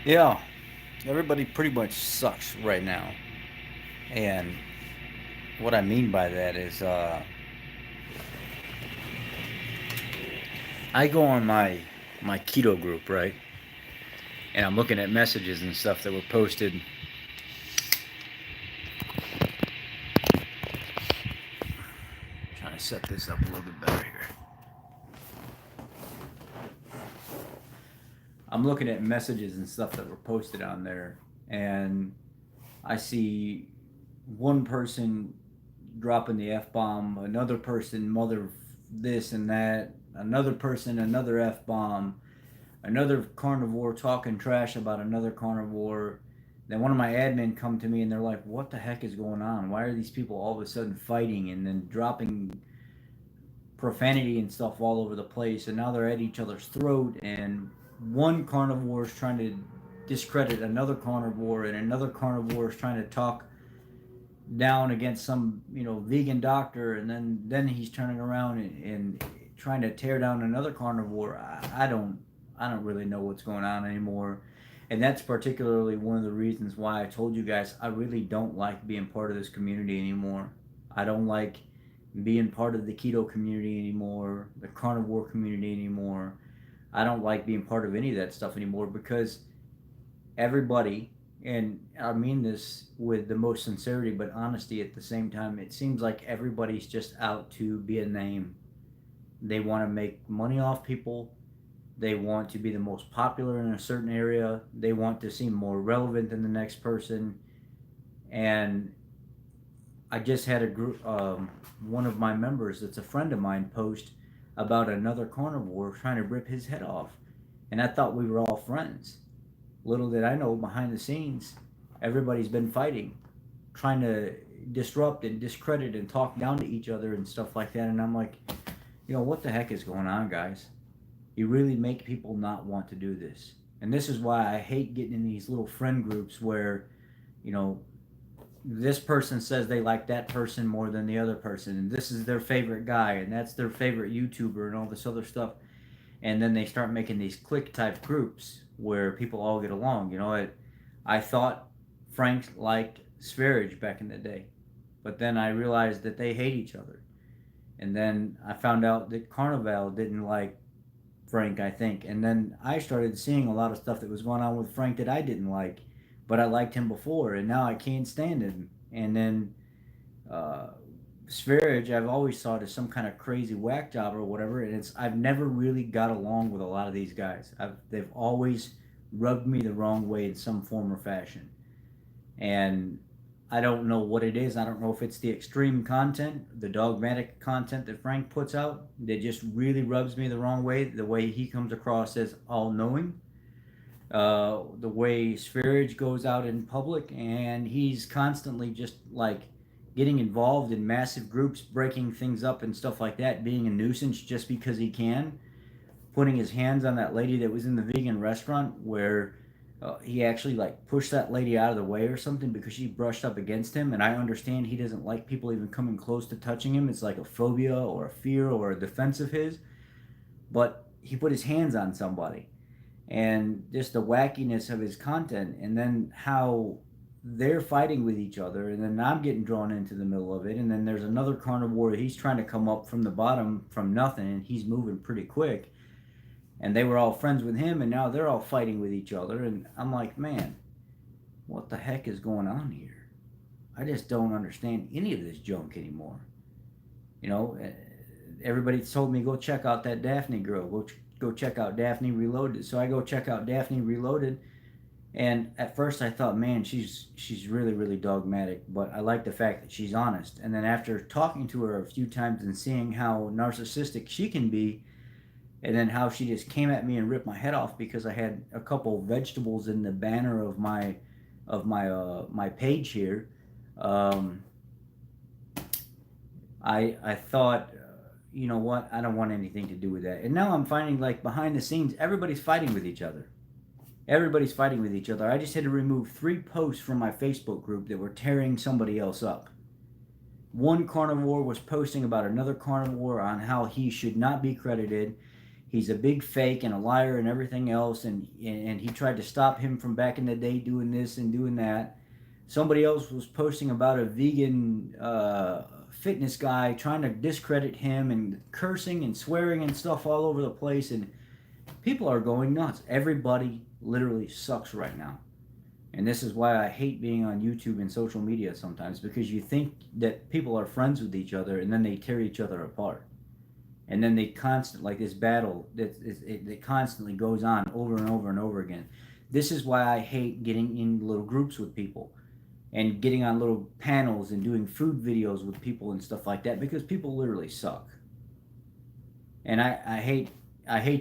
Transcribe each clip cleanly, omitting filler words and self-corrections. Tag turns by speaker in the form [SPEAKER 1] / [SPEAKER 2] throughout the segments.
[SPEAKER 1] Yeah, everybody pretty much sucks right now. And what I mean by that is, I go on my keto group, right? And I'm looking at messages and stuff that were posted. Trying to set this up a little bit better here. I'm looking at messages and stuff that were posted on there, and I see one person dropping the F bomb, another person mother this and that, another person another F bomb, another carnivore talking trash about another carnivore. Then one of my admin come to me and they're like, "What the heck is going on? Why are these people all of a sudden fighting and then dropping profanity and stuff all over the place? And now they're at each other's throat. And one carnivore is trying to discredit another carnivore, and another carnivore is trying to talk down against some vegan doctor, and then he's turning around and trying to tear down another carnivore. I don't really know what's going on anymore, and that's particularly one of the reasons why I told you guys I really don't like being part of this community anymore. I don't like being part of the keto community anymore, the carnivore community anymore. I don't like being part of any of that stuff anymore because everybody, and I mean this with the most sincerity but honesty at the same time, it seems like everybody's just out to be a name. They want to make money off people. They want to be the most popular in a certain area. They want to seem more relevant than the next person. And I just had a group, one of my members that's a friend of mine post about another carnivore trying to rip his head off. And I thought we were all friends. Little did I know, behind the scenes, everybody's been fighting, trying to disrupt and discredit and talk down to each other and stuff like that. And I'm like, what the heck is going on, guys? You really make people not want to do this. And this is why I hate getting in these little friend groups where, you know, this person says they like that person more than the other person, and this is their favorite guy, and that's their favorite YouTuber, and all this other stuff. And then they start making these clique type groups where people all get along. I thought Frank liked Sverige back in the day, but then I realized that they hate each other. And then I found out that Carnival didn't like Frank, I think. And then I started seeing a lot of stuff that was going on with Frank that I didn't like, but I liked him before, and now I can't stand him. And then uh, Sverige, I've always thought is some kind of crazy whack job or whatever, and I've never really got along with a lot of these guys. They've always rubbed me the wrong way in some form or fashion, and I don't know what it is. I don't know if it's the extreme content, the dogmatic content that Frank puts out that just really rubs me the wrong way. The way he comes across as all knowing, the way Sverige goes out in public, and he's constantly just like getting involved in massive groups, breaking things up and stuff like that, being a nuisance just because he can, putting his hands on that lady that was in the vegan restaurant where he actually like pushed that lady out of the way or something because she brushed up against him. And I understand he doesn't like people even coming close to touching him. It's like a phobia or a fear or a defense of his. But he put his hands on somebody, and just the wackiness of his content, and then how they're fighting with each other, and then I'm getting drawn into the middle of it, and then there's another carnivore. He's trying to come up from the bottom from nothing, and he's moving pretty quick, and they were all friends with him, and now they're all fighting with each other, and I'm like, man, what the heck is going on here? I just don't understand any of this junk anymore. You know, everybody told me go check out that Daphne girl. Go check out Daphne Reloaded. So I go check out Daphne Reloaded, and at first I thought, man, she's really really dogmatic, but I like the fact that she's honest. And then after talking to her a few times and seeing how narcissistic she can be, and then how she just came at me and ripped my head off because I had a couple vegetables in the banner of my page here. Um, I thought, you know what? I don't want anything to do with that. And now I'm finding like behind the scenes, everybody's fighting with each other. Everybody's fighting with each other. I just had to remove 3 posts from my Facebook group that were tearing somebody else up. One carnivore was posting about another carnivore on how he should not be credited. he's a big fake and a liar and everything else, and he tried to stop him from back in the day doing this and doing that. Somebody else was posting about a vegan fitness guy trying to discredit him and cursing and swearing and stuff all over the place, and people are going nuts. Everybody literally sucks right now. And this is why I hate being on YouTube and social media sometimes, because you think that people are friends with each other and then they tear each other apart. And then they like this battle that constantly goes on over and over and over again. This is why I hate getting in little groups with people and getting on little panels and doing food videos with people and stuff like that, because people literally suck. And I hate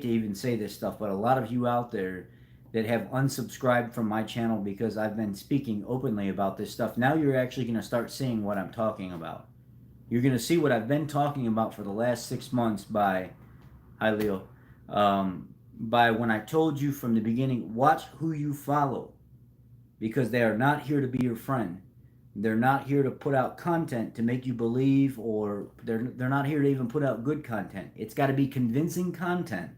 [SPEAKER 1] to even say this stuff, but a lot of you out there that have unsubscribed from my channel because I've been speaking openly about this stuff, now you're actually going to start seeing what I'm talking about. You're going to see what I've been talking about for the last 6 months by, hi Leo, by when I told you from the beginning, watch who you follow, because they are not here to be your friend. They're not here to put out content to make you believe, or they're not here to even put out good content. It's got to be convincing content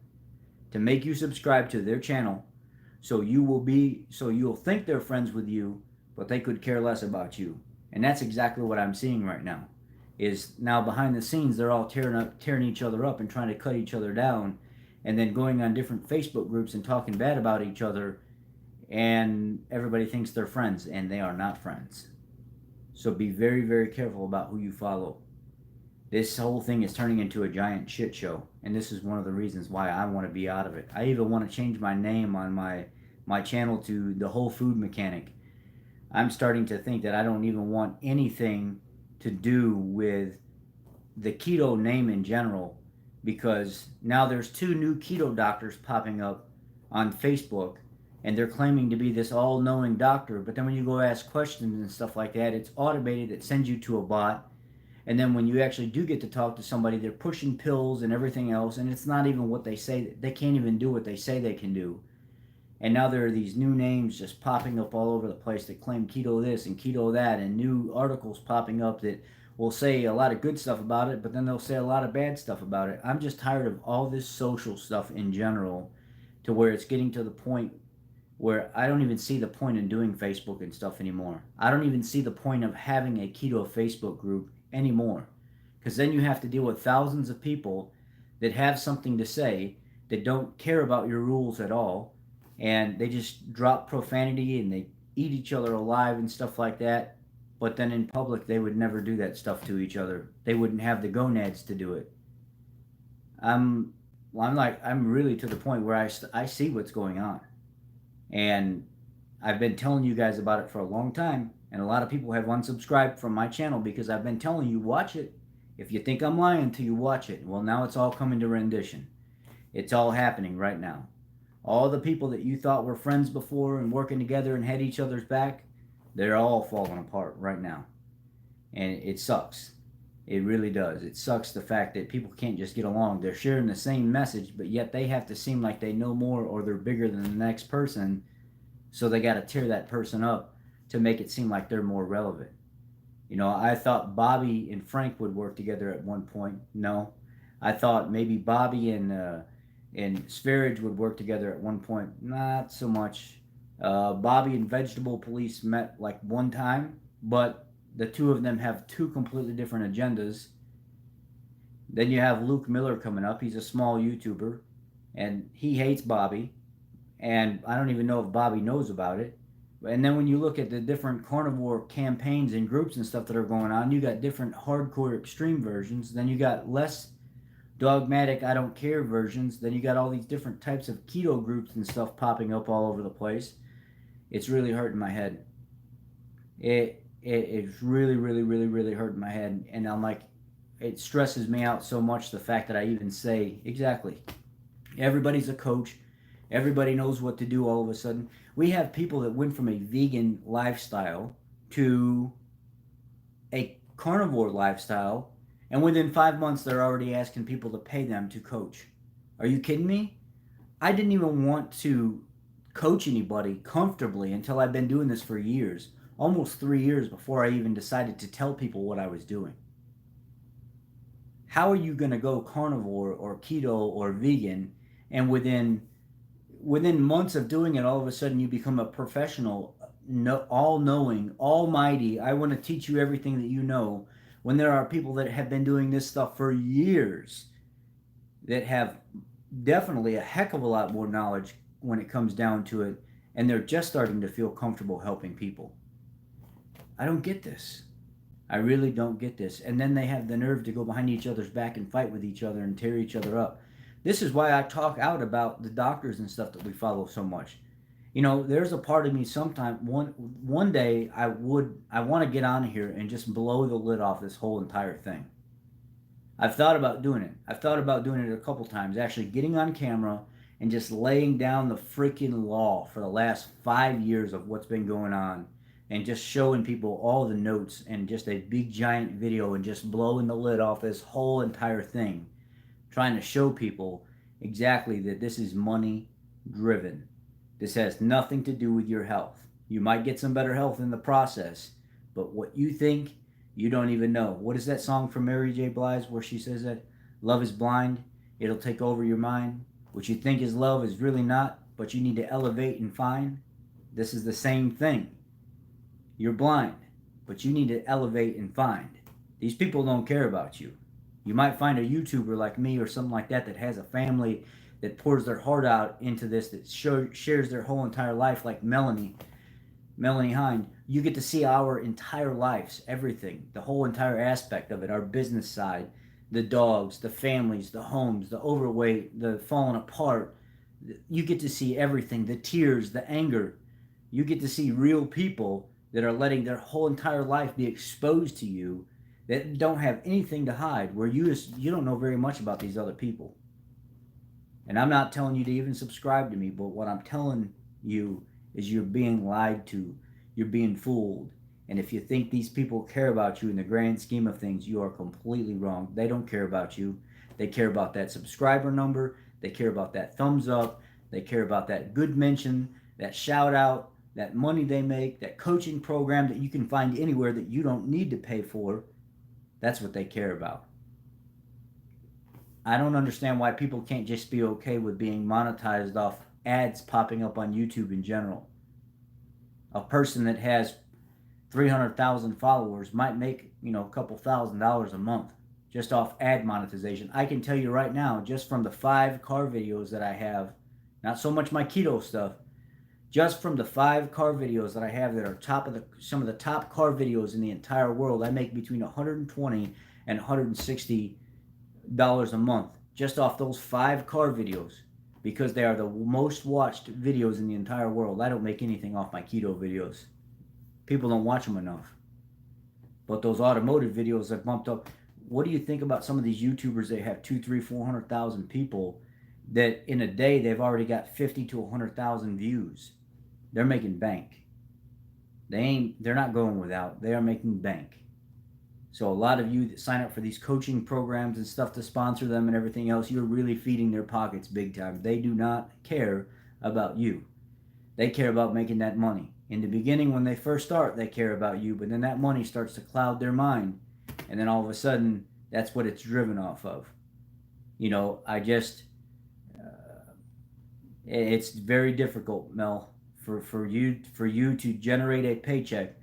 [SPEAKER 1] to make you subscribe to their channel, so you'll think they're friends with you, but they could care less about you. And that's exactly what I'm seeing right now. Is now behind the scenes they're all tearing each other up and trying to cut each other down, and then going on different Facebook groups and talking bad about each other, and everybody thinks they're friends, and they are not friends. So be very, very careful about who you follow. This whole thing is turning into a giant shit show, and this is one of the reasons why I want to be out of it. I even want to change my name on my channel to The Whole Food Mechanic. I'm starting to think that I don't even want anything to do with the keto name in general, because now there's 2 new keto doctors popping up on Facebook, and they're claiming to be this all-knowing doctor, but then when you go ask questions and stuff like that, it's automated. It sends you to a bot, and then when you actually do get to talk to somebody, they're pushing pills and everything else, and it's not even what they say. They can't even do what they say they can do. And now there are these new names just popping up all over the place that claim keto this and keto that, and new articles popping up that will say a lot of good stuff about it, but then they'll say a lot of bad stuff about it. I'm just tired of all this social stuff in general, to where it's getting to the point where I don't even see the point in doing Facebook and stuff anymore. I don't even see the point of having a keto Facebook group anymore, because then you have to deal with thousands of people that have something to say, that don't care about your rules at all, and they just drop profanity and they eat each other alive and stuff like that. But then in public, they would never do that stuff to each other. They wouldn't have the gonads to do it. I'm really to the point where I see what's going on. And I've been telling you guys about it for a long time, and a lot of people have unsubscribed from my channel because I've been telling you, watch it. If you think I'm lying till you watch it, well, now it's all coming to rendition. It's all happening right now. All the people that you thought were friends before and working together and had each other's back, they're all falling apart right now. And it sucks. It really does. It sucks, the fact that people can't just get along. They're sharing the same message, but yet they have to seem like they know more, or they're bigger than the next person, so they got to tear that person up to make it seem like they're more relevant. You know, I thought Bobby and Frank would work together at one point. No. I thought maybe Bobby and Sverige would work together at one point. Not so much. Bobby and Vegetable Police met like one time, but the two of them have 2 completely different agendas. Then you have Luke Miller coming up. He's a small YouTuber, and he hates Bobby, and I don't even know if Bobby knows about it. And then when you look at the different carnivore campaigns and groups and stuff that are going on, you got different hardcore extreme versions. Then you got less dogmatic, I don't care versions. Then you got all these different types of keto groups and stuff popping up all over the place. It's really hurting my head. It's really, really, really, really hurting my head. And I'm like, it stresses me out so much, the fact that I even say, exactly, everybody's a coach. Everybody knows what to do all of a sudden. We have people that went from a vegan lifestyle to a carnivore lifestyle, and within 5 months, they're already asking people to pay them to coach. Are you kidding me? I didn't even want to coach anybody comfortably until I've been doing this for years, almost 3 years, before I even decided to tell people what I was doing. How are you going to go carnivore or keto or vegan And within months of doing it, all of a sudden you become a professional, all knowing, almighty. I want to teach you everything that you know. When there are people that have been doing this stuff for years that have definitely a heck of a lot more knowledge when it comes down to it, and they're just starting to feel comfortable helping people. I don't get this. I really don't get this. And then they have the nerve to go behind each other's back and fight with each other and tear each other up. This is why I talk out about the doctors and stuff that we follow so much. You know, there's a part of me sometime one day I want to get on here and just blow the lid off this whole entire thing. I've thought about doing it. I've thought about doing it a couple times, actually getting on camera and just laying down the freaking law for the last 5 years of what's been going on and just showing people all the notes and just a big giant video and just blowing the lid off this whole entire thing, trying to show people exactly that this is money driven. This has nothing to do with your health. You might get some better health in the process, but what you think, you don't even know. What is that song from Mary J. Blige where she says that love is blind, it'll take over your mind? What you think is love is really not, but you need to elevate and find. This is the same thing. You're blind, but you need to elevate and find. These people don't care about you. You might find a YouTuber like me or something like that that has a family that pours their heart out into this, that shares their whole entire life, like Melanie Hind. You get to see our entire lives, everything, the whole entire aspect of it, our business side, the dogs, the families, the homes, the overweight, the falling apart. You get to see everything, the tears, the anger. You get to see real people that are letting their whole entire life be exposed to you, that don't have anything to hide, where you don't know very much about these other people. And I'm not telling you to even subscribe to me, but what I'm telling you is you're being lied to, you're being fooled. And if you think these people care about you in the grand scheme of things, you are completely wrong. They don't care about you. They care about that subscriber number. They care about that thumbs up. They care about that good mention, that shout out, that money they make, that coaching program that you can find anywhere that you don't need to pay for. That's what they care about. I don't understand why people can't just be okay with being monetized off ads popping up on YouTube in general. A person that has 300,000 followers might make, a couple $1,000s a month just off ad monetization. I can tell you right now, just from the 5 car videos that I have, not so much my keto stuff, just from the 5 car videos that I have that are some of the top car videos in the entire world, I make between $120 and $160 a month just off those 5 car videos, because they are the most watched videos in the entire world. I don't make anything off my keto videos. People don't watch them enough. But those automotive videos have bumped up. What do you think about some of these YouTubers that have 2, 3, 400,000 people that in a day they've already got 50 to 100,000 views? They're making bank. They're not going without. They are making bank. So a lot of you that sign up for these coaching programs and stuff to sponsor them and everything else, you're really feeding their pockets big time. They do not care about you. They care about making that money. In the beginning, when they first start, they care about you, but then that money starts to cloud their mind, and then all of a sudden, that's what it's driven off of. It's very difficult, Mel, for you to generate a paycheck.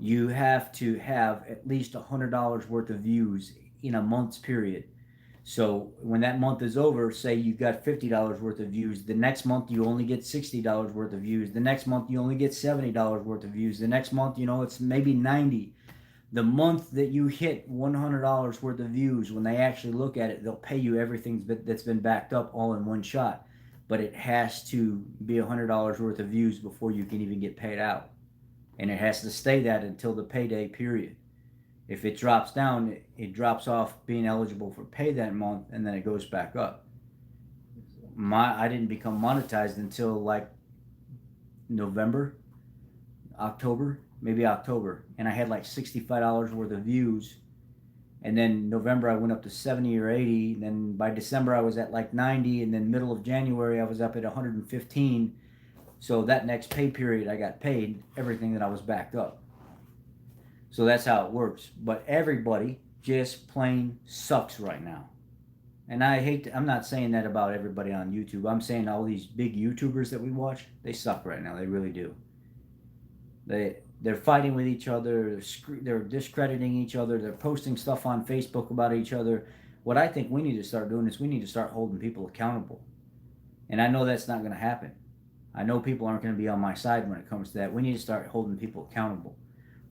[SPEAKER 1] You have to have at least $100 worth of views in a month's period. So when that month is over, say you got $50 worth of views. The next month you only get $60 worth of views. The next month you only get $70 worth of views. The next month, it's maybe 90. The month that you hit $100 worth of views, when they actually look at it, they'll pay you everything that's been backed up all in one shot. But it has to be $100 worth of views before you can even get paid out. And it has to stay that until the payday period. If it drops down, it drops off being eligible for pay that month, and then it goes back up. I didn't become monetized until like November, October, maybe October. And I had like $65 worth of views. And then November I went up to 70 or 80. And then by December I was at like 90. And then middle of January I was up at 115. So that next pay period I got paid everything that I was backed up. So that's how it works. But everybody just plain sucks right now. And I'm not saying that about everybody on YouTube. I'm saying all these big YouTubers that we watch, they suck right now. They really do. They're fighting with each other. They're discrediting each other. They're posting stuff on Facebook about each other. What I think we need to start doing is we need to start holding people accountable. And I know that's not going to happen. I know people aren't going to be on my side when it comes to that. We need to start holding people accountable.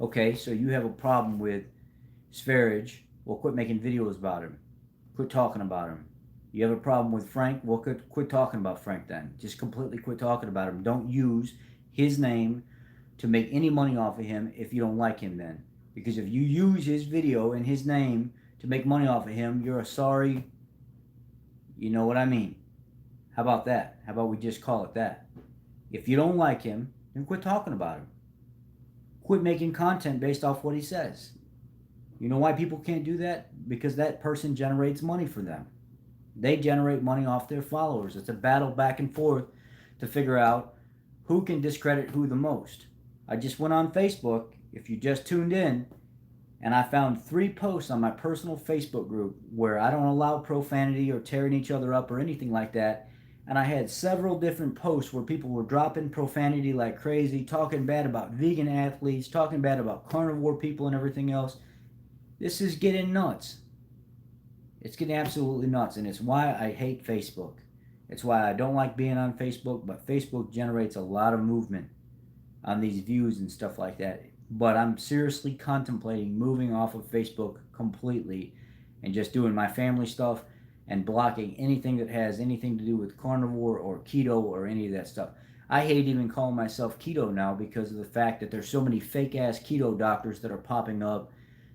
[SPEAKER 1] Okay, so you have a problem with Sverige. Well, quit making videos about him. Quit talking about him. You have a problem with Frank? Well, quit talking about Frank then. Just completely quit talking about him. Don't use his name to make any money off of him if you don't like him then. Because if you use his video and his name to make money off of him, you're a sorry, you know what I mean. How about that? How about we just call it that? If you don't like him, then quit talking about him. Quit making content based off what he says. You know why people can't do that? Because that person generates money for them. They generate money off their followers. It's a battle back and forth to figure out who can discredit who the most. I just went on Facebook, if you just tuned in, and I found 3 posts on my personal Facebook group where I don't allow profanity or tearing each other up or anything like that. And I had several different posts where people were dropping profanity like crazy, talking bad about vegan athletes, talking bad about carnivore people and everything else. This is getting nuts. It's getting absolutely nuts, and it's why I hate Facebook. It's why I don't like being on Facebook, but Facebook generates a lot of movement on these views and stuff like that. But I'm seriously contemplating moving off of Facebook completely and just doing my family stuff and blocking anything that has anything to do with carnivore or keto or any of that stuff. I hate even calling myself keto now because of the fact that there's so many fake ass keto doctors that are popping up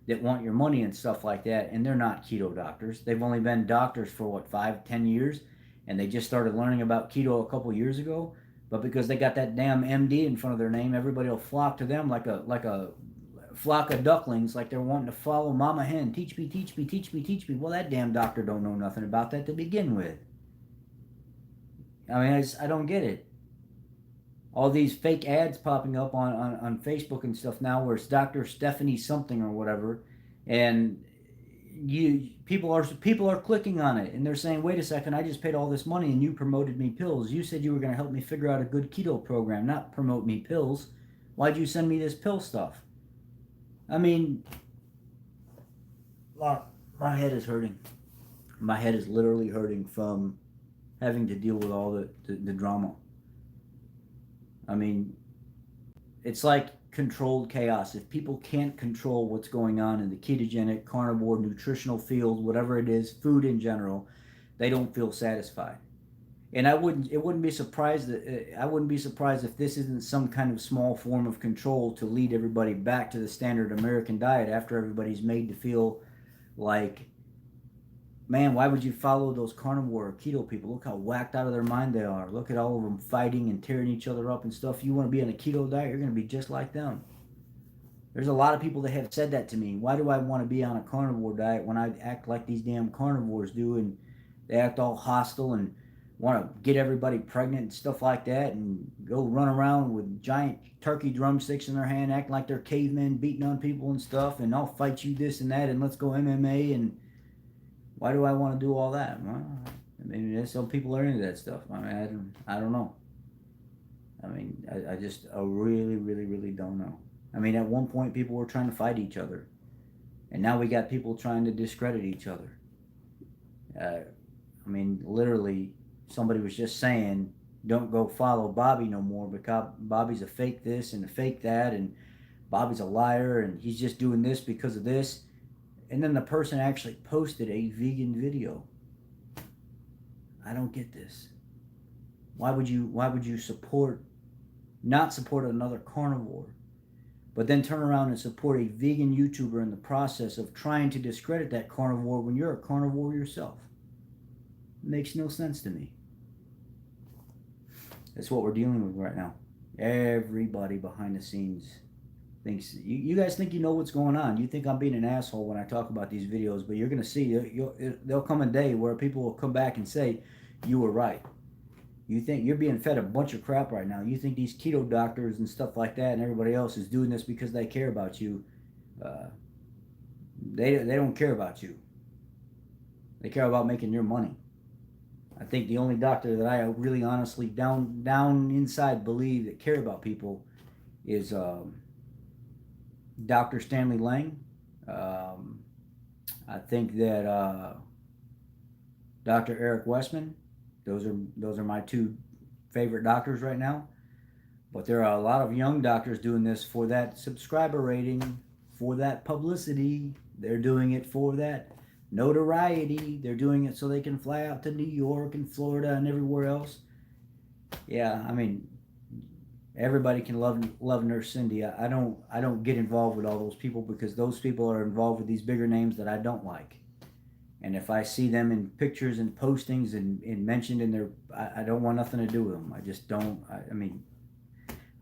[SPEAKER 1] that want your money and stuff like that, and they're not keto doctors. They've only been doctors for what, 5, 10 years, and they just started learning about keto a couple years ago. But because they got that damn MD in front of their name, everybody will flock to them like a flock of ducklings, like they're wanting to follow Mama Hen. Teach me, teach me, teach me, teach me. Well, that damn doctor don't know nothing about that to begin with. I mean, I don't get it. All these fake ads popping up on Facebook and stuff now where it's Dr. Stephanie something or whatever, and people are clicking on it and they're saying, wait a second, I just paid all this money and you promoted me pills. You said you were going to help me figure out a good keto program, not promote me pills. Why'd you send me this pill stuff? I mean, my head is hurting. My head is literally hurting from having to deal with all the drama. I mean, it's like controlled chaos. If people can't control what's going on in the ketogenic, carnivore, nutritional field, whatever it is, food in general, they don't feel satisfied. And I wouldn't be surprised if this isn't some kind of small form of control to lead everybody back to the standard American diet after everybody's made to feel like, man, why would you follow those carnivore or keto people? Look how whacked out of their mind they are. Look at all of them fighting and tearing each other up and stuff. You want to be on a keto diet, you're going to be just like them. There's a lot of people that have said that to me. Why do I want to be on a carnivore diet when I act like these damn carnivores do, and they act all hostile and want to get everybody pregnant and stuff like that, and go run around with giant turkey drumsticks in their hand, acting like they're cavemen, beating on people and stuff, and I'll fight you this and that, and let's go MMA. And why do I want to do all that? Well, I mean, there's some people are into that stuff. I mean, I don't know. I mean, I really, really, really don't know. I mean, at one point, people were trying to fight each other. And now we got people trying to discredit each other. I mean, literally, somebody was just saying, don't go follow Bobby no more because Bobby's a fake this and a fake that, and Bobby's a liar, and he's just doing this because of this. And then the person actually posted a vegan video. I don't get this. Why would you not support another carnivore, but then turn around and support a vegan YouTuber in the process of trying to discredit that carnivore when you're a carnivore yourself? It makes no sense to me. That's what we're dealing with right now. Everybody behind the scenes thinks, you guys think you know what's going on. You think I'm being an asshole when I talk about these videos, but you're going to see, there'll come a day where people will come back and say, you were right. You think you're being fed a bunch of crap right now. You think these keto doctors and stuff like that and everybody else is doing this because they care about you. They don't care about you. They care about making your money. I think the only doctor that I really honestly down inside believe that care about people is Dr. Stanley Lang. Um, I think that Dr. Eric Westman. Those are my two favorite doctors right now. But there are a lot of young doctors doing this for that subscriber rating, for that publicity. They're doing it for that notoriety. They're doing it so they can fly out to New York and Florida and everywhere else. Yeah, I mean, everybody can love Nurse Cindy. I don't get involved with all those people because those people are involved with these bigger names that I don't like. And if I see them in pictures and postings and mentioned in their, I don't want nothing to do with them. I just don't. I mean,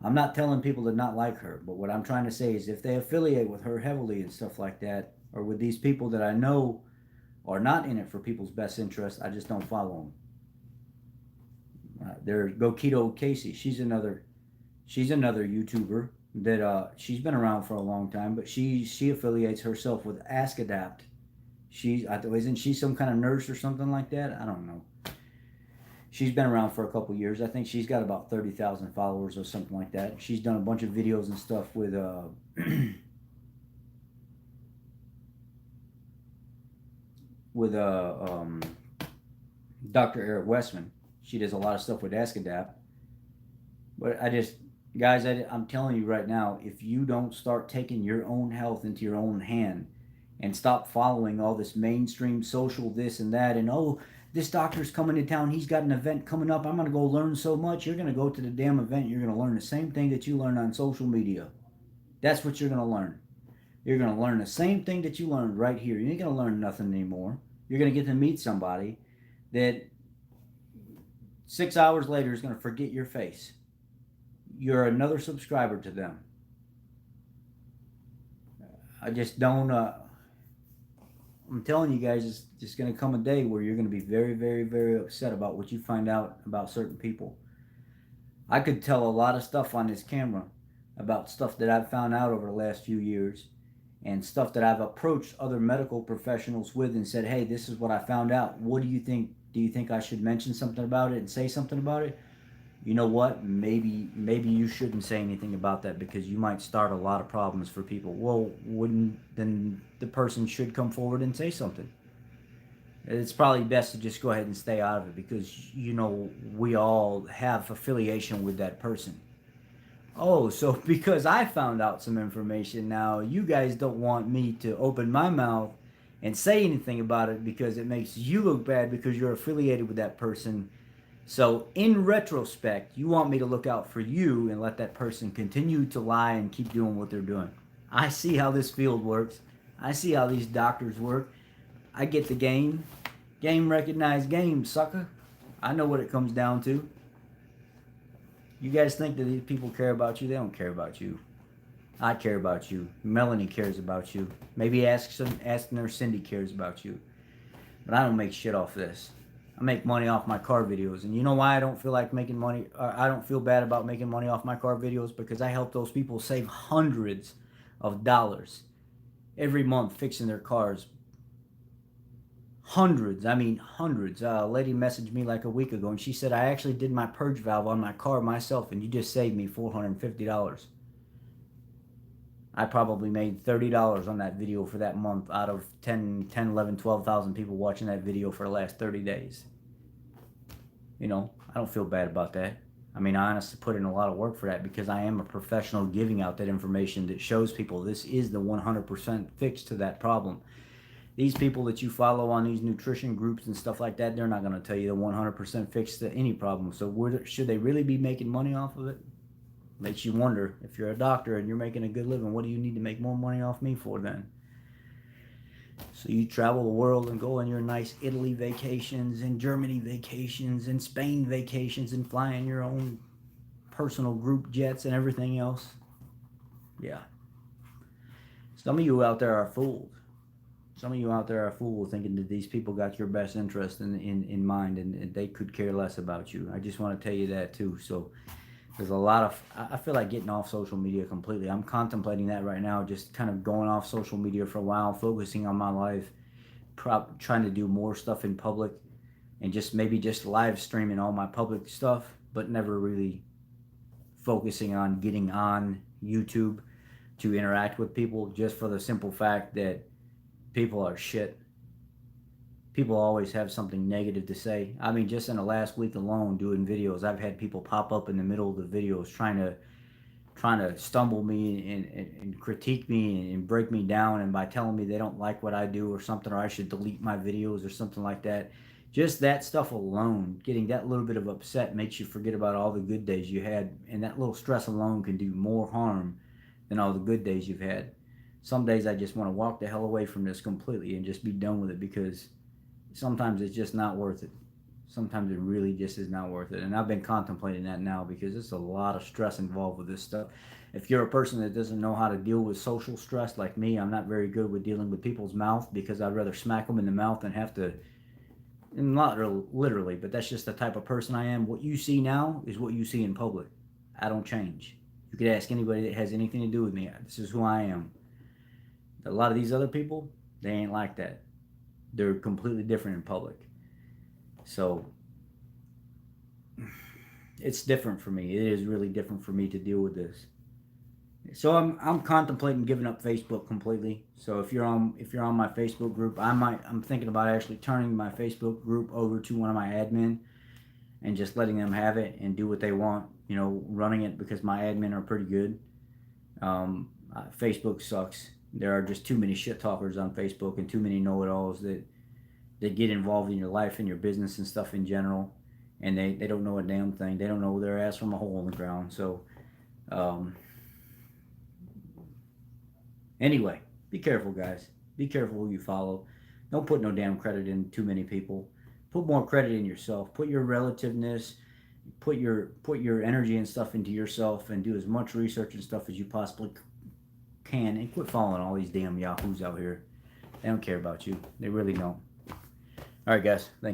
[SPEAKER 1] I'm not telling people to not like her, but what I'm trying to say is if they affiliate with her heavily and stuff like that, or with these people that I know are not in it for people's best interest, I just don't follow them. There's Go Keto Casey. She's another YouTuber that she's been around for a long time, but she affiliates herself with Ask Adapt. Isn't she some kind of nurse or something like that? I don't know. She's been around for a couple years. I think she's got about 30,000 followers or something like that. She's done a bunch of videos and stuff with with Dr. Eric Westman. She does a lot of stuff with Ask Adapt. But guys, I'm telling you right now, if you don't start taking your own health into your own hand and stop following all this mainstream social this and that, and oh, this doctor's coming to town, he's got an event coming up, I'm going to go learn so much. You're going to go to the damn event, you're going to learn the same thing that you learn on social media. That's what you're going to learn. You're going to learn the same thing that you learned right here. You ain't going to learn nothing anymore. You're going to get to meet somebody that 6 hours later is going to forget your face. You're another subscriber to them. I just don't. I'm telling you guys, it's just going to come a day where you're going to be very, very, very upset about what you find out about certain people. I could tell a lot of stuff on this camera about stuff that I've found out over the last few years and stuff that I've approached other medical professionals with and said, hey, this is what I found out. What do you think? Do you think I should mention something about it and say something about it? You know what? Maybe you shouldn't say anything about that because you might start a lot of problems for people. Well, wouldn't then the person should come forward and say something? It's probably best to just go ahead and stay out of it because we all have affiliation with that person. Oh, so because I found out some information now, you guys don't want me to open my mouth and say anything about it because it makes you look bad because you're affiliated with that person. So in retrospect, you want me to look out for you and let that person continue to lie and keep doing what they're doing. I see how this field works. I see how these doctors work. I get the game. Game recognized game, sucker. I know what it comes down to. You guys think that these people care about you? They don't care about you. I care about you. Melanie cares about you. Maybe ask Nurse Cindy cares about you. But I don't make shit off this. I make money off my car videos. And you know why I don't feel like making money? I don't feel bad about making money off my car videos? Because I help those people save hundreds of dollars every month fixing their cars. Hundreds. I mean hundreds. A lady messaged me like a week ago and she said, I actually did my purge valve on my car myself and you just saved me $450. I probably made $30 on that video for that month out of 10, 11, 12,000 people watching that video for the last 30 days. I don't feel bad about that. I mean, I honestly put in a lot of work for that because I am a professional giving out that information that shows people this is the 100% fix to that problem. These people that you follow on these nutrition groups and stuff like that, they're not going to tell you the 100% fix to any problem. So should they really be making money off of it? Makes you wonder, if you're a doctor and you're making a good living, what do you need to make more money off me for then? So you travel the world and go on your nice Italy vacations and Germany vacations and Spain vacations and fly in your own personal group jets and everything else. Yeah. Some of you out there are fooled. Some of you out there are fooled thinking that these people got your best interest in mind and they could care less about you. I just want to tell you that too. So there's a lot of, I feel like getting off social media completely. I'm contemplating that right now, just kind of going off social media for a while, focusing on my life, trying to do more stuff in public, and just maybe just live streaming all my public stuff, but never really focusing on getting on YouTube to interact with people, just for the simple fact that people are shit. People always have something negative to say. I mean, just in the last week alone, doing videos, I've had people pop up in the middle of the videos trying to stumble me and critique me and break me down, and by telling me they don't like what I do or something, or I should delete my videos or something like that. Just that stuff alone, getting that little bit of upset, makes you forget about all the good days you had, and that little stress alone can do more harm than all the good days you've had. Some days I just want to walk the hell away from this completely and just be done with it, because sometimes it's just not worth it. Sometimes it really just is not worth it. And I've been contemplating that now, because there's a lot of stress involved with this stuff. If you're a person that doesn't know how to deal with social stress like me, I'm not very good with dealing with people's mouth, because I'd rather smack them in the mouth than have to, not literally, but that's just the type of person I am. What you see now is what you see in public. I don't change. You could ask anybody that has anything to do with me. This is who I am. A lot of these other people, they ain't like that. They're completely different in public. So it's different for me. It is really different for me to deal with this. So I'm contemplating giving up Facebook completely. So if you're on my Facebook group, I'm thinking about actually turning my Facebook group over to one of my admin and just letting them have it and do what they want. You know, running it, because my admin are pretty good. Facebook sucks. There are just too many shit talkers on Facebook, and too many know-it-alls that get involved in your life and your business and stuff in general, and they don't know a damn thing. They don't know their ass from a hole in the ground. So anyway, be careful, guys. Be careful who you follow. Don't put no damn credit in too many people. Put more credit in yourself. Put your relativeness, put your energy and stuff into yourself, and do as much research and stuff as you possibly can, and quit following all these damn yahoos out here. They don't care about you. They really don't. All right, guys. Thank you.